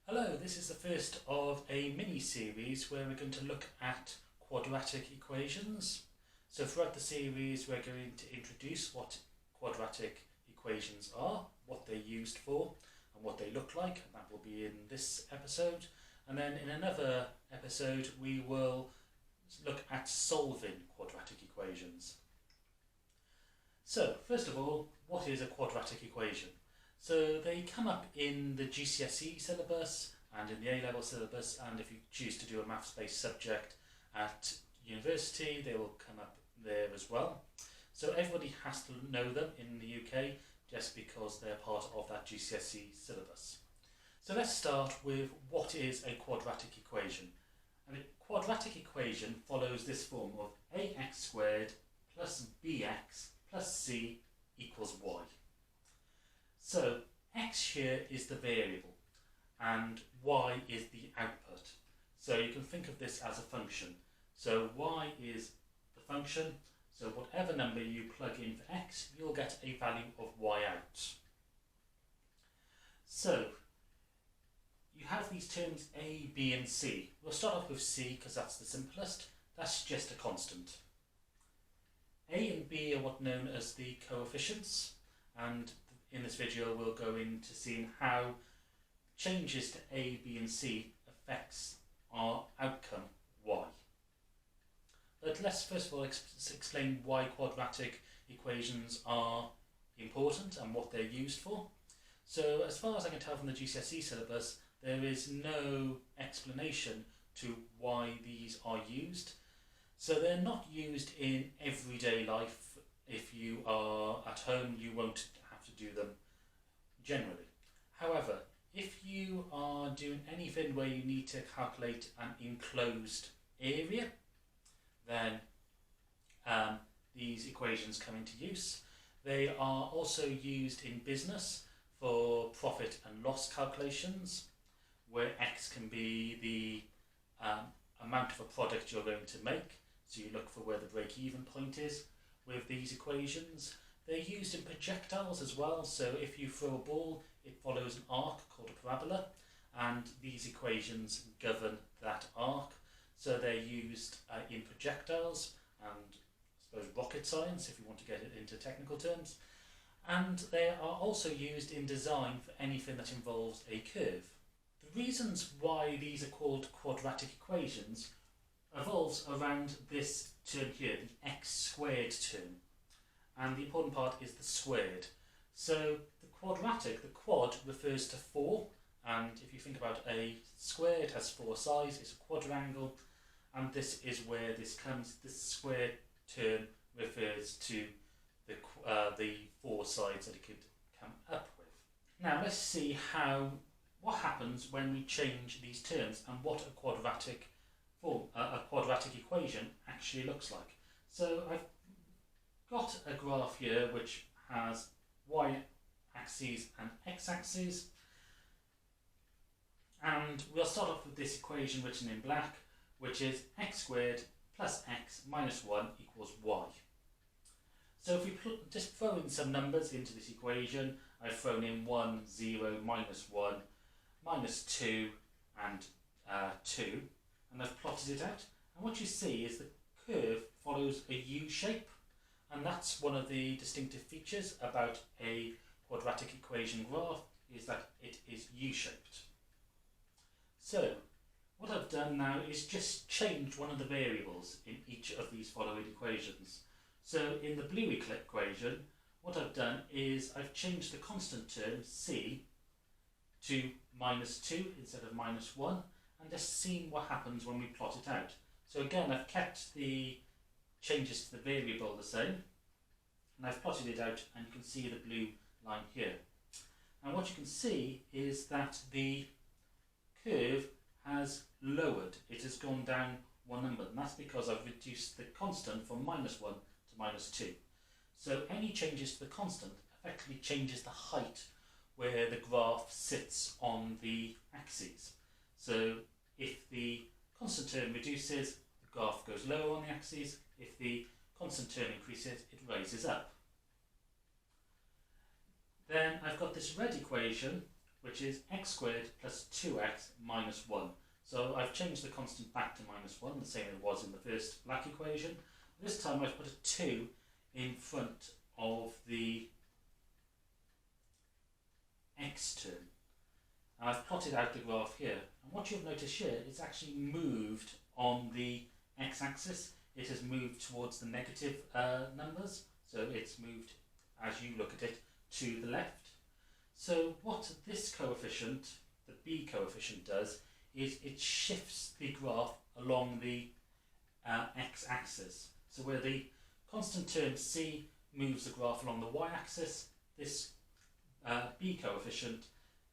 Hello, this is the first of a mini-series where we're going to look at quadratic equations. So throughout the series we're going to introduce what quadratic equations are, what they're used for and what they look like, and that will be in this episode. And then in another episode we will look at solving quadratic equations. So first of all, what is a quadratic equation? So they come up in the GCSE syllabus and in the A-Level syllabus, and if you choose to do a maths-based subject at university, they will come up there as well. So everybody has to know them in the UK just because they're part of that GCSE syllabus. So let's start with what is a quadratic equation. And a quadratic equation follows this form of ax squared plus bx plus c equals y. So x here is the variable and y is the output. So you can think of this as a function. So y is the function, so whatever number you plug in for x, you'll get a value of y out. So you have these terms a, b and c. We'll start off with c because that's the simplest. That's just a constant. A and b are what known as the coefficients, and in this video we'll go into seeing how changes to a, b and c affects our outcome y. But let's first of all explain why quadratic equations are important and what they're used for. So as far as I can tell from the GCSE syllabus, there is no explanation to why these are used. So they're not used in everyday life. If you are at home, you won't have to do them generally. However, if you are doing anything where you need to calculate an enclosed area, then these equations come into use. They are also used in business for profit and loss calculations, where x can be the amount of a product you're going to make. So you look for where the break-even point is with these equations. They're used in projectiles as well, so if you throw a ball, it follows an arc called a parabola, and these equations govern that arc. So they're used in projectiles and I suppose rocket science, if you want to get it into technical terms. And they are also used in design for anything that involves a curve. The reasons why these are called quadratic equations evolves around this term here, the x squared term. And the important part is the squared. So the quadratic, the quad, refers to 4, and if you think about a square, it has 4 sides, it's a quadrangle, and this is where this comes. This squared term refers to the 4 sides that it could come up with. Now let's see what happens when we change these terms and what a quadratic equation actually looks like. So I've got a graph here which has y-axis and x-axis, and we'll start off with this equation written in black, which is x squared plus x minus 1 equals y. So if we just throw in some numbers into this equation, I've thrown in 1, 0, minus 1, minus 2 and 2, and I've plotted it out, and what you see is the curve follows a U shape, and that's one of the distinctive features about a quadratic equation graph, is that it is U-shaped. So what I've done now is just change one of the variables in each of these following equations. So in the blue equation, what I've done is I've changed the constant term c to minus 2 instead of minus 1, and just seen what happens when we plot it out. So again, I've kept the changes to the variable the same, and I've plotted it out, and you can see the blue line here. And what you can see is that the curve has lowered. It has gone down one number, and that's because I've reduced the constant from minus 1 to minus 2. So any changes to the constant effectively changes the height where the graph sits on the axes. So if the constant term reduces, the graph goes lower on the axis. If the constant term increases, it raises up. Then I've got this red equation, which is x squared plus 2x minus 1. So I've changed the constant back to minus 1, the same as it was in the first black equation. This time I've put a 2 in front of the x term. And I've plotted out the graph here. And what you'll notice here, it's actually moved on the x-axis. It has moved towards the negative numbers. So it's moved, as you look at it, to the left. So what this coefficient, the b coefficient, does is it shifts the graph along the x-axis. So where the constant term c moves the graph along the y-axis, this b coefficient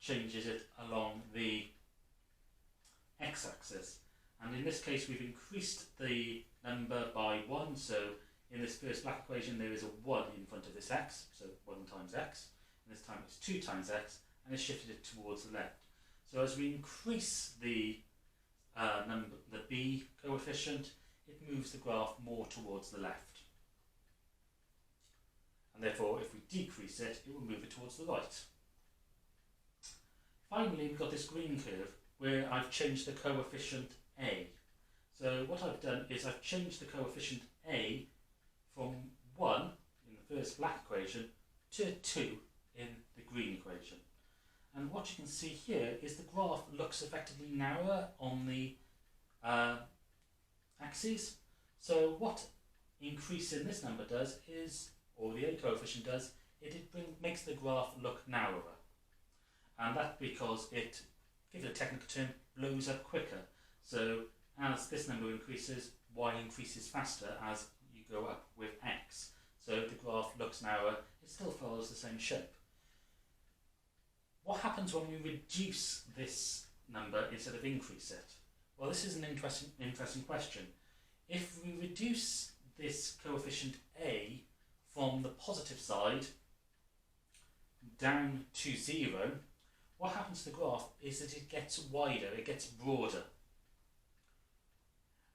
changes it along the x-axis. And in this case we've increased the number by 1, so in this first black equation there is a 1 in front of this x, so 1 times x, and this time it's 2 times x, and it's shifted it towards the left. So as we increase the the b coefficient, it moves the graph more towards the left. And therefore if we decrease it, it will move it towards the right. Finally, we've got this green curve where I've changed the coefficient a. So what I've done is I've changed the coefficient a from 1 in the first black equation to 2 in the green equation. And what you can see here is the graph looks effectively narrower on the axes. So what increase in this number does is, or the a coefficient does, makes the graph look narrower. And that's because it, give it a technical term, blows up quicker. So as this number increases, y increases faster as you go up with x. So the graph looks narrower, it still follows the same shape. What happens when we reduce this number instead of increase it? Well, this is an interesting question. If we reduce this coefficient a from the positive side down to 0, what happens to the graph is that it gets wider, it gets broader.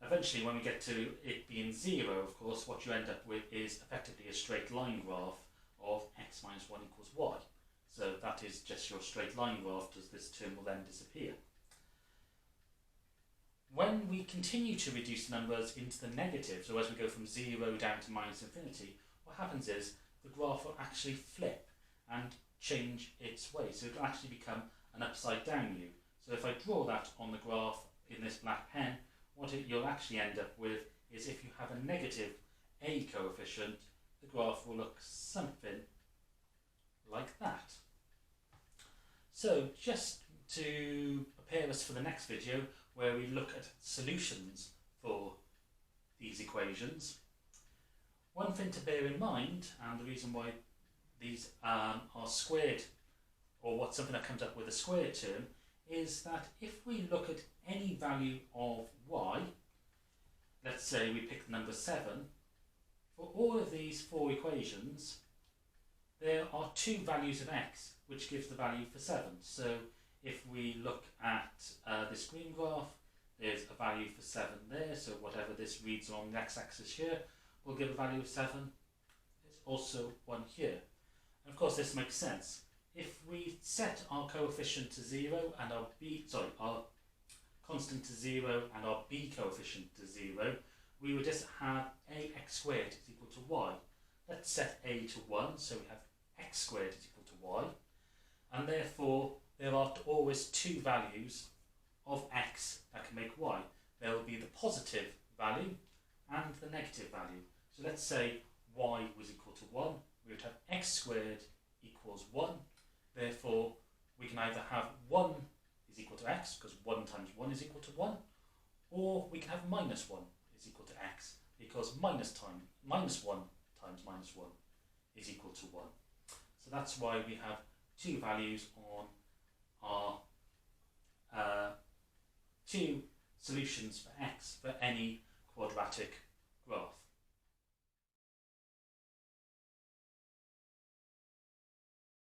Eventually, when we get to it being 0, of course, what you end up with is effectively a straight line graph of x minus 1 equals y. So that is just your straight line graph, as this term will then disappear. When we continue to reduce numbers into the negative, so as we go from 0 down to minus infinity, what happens is the graph will actually flip and change its way. So it will actually become an upside down U. So if I draw that on the graph in this black pen, what you'll actually end up with is, if you have a negative a coefficient, the graph will look something like that. So just to prepare us for the next video, where we look at solutions for these equations, one thing to bear in mind, and the reason why these are squared, or something that comes up with a squared term, is that if we look at any value of y, let's say we pick the number 7, for all of these 4 equations there are 2 values of x which gives the value for 7. So if we look at this green graph, there's a value for 7 there, so whatever this reads along the x-axis here will give a value of 7. There's also one here. And of course this makes sense. If we set our coefficient to 0 and our constant to 0 and our b coefficient to 0, we would just have ax squared is equal to y. Let's set a to 1, so we have x squared is equal to y, and therefore there are always 2 values of x that can make y. There will be the positive value and the negative value. So let's say y was equal to 1, we would have x squared equals 1, therefore we can either have 1 is equal to x, because 1 times 1 is equal to 1, or we can have minus 1 is equal to x, because minus 1 times minus 1 is equal to 1. So that's why we have 2 values on our 2 solutions for x for any quadratic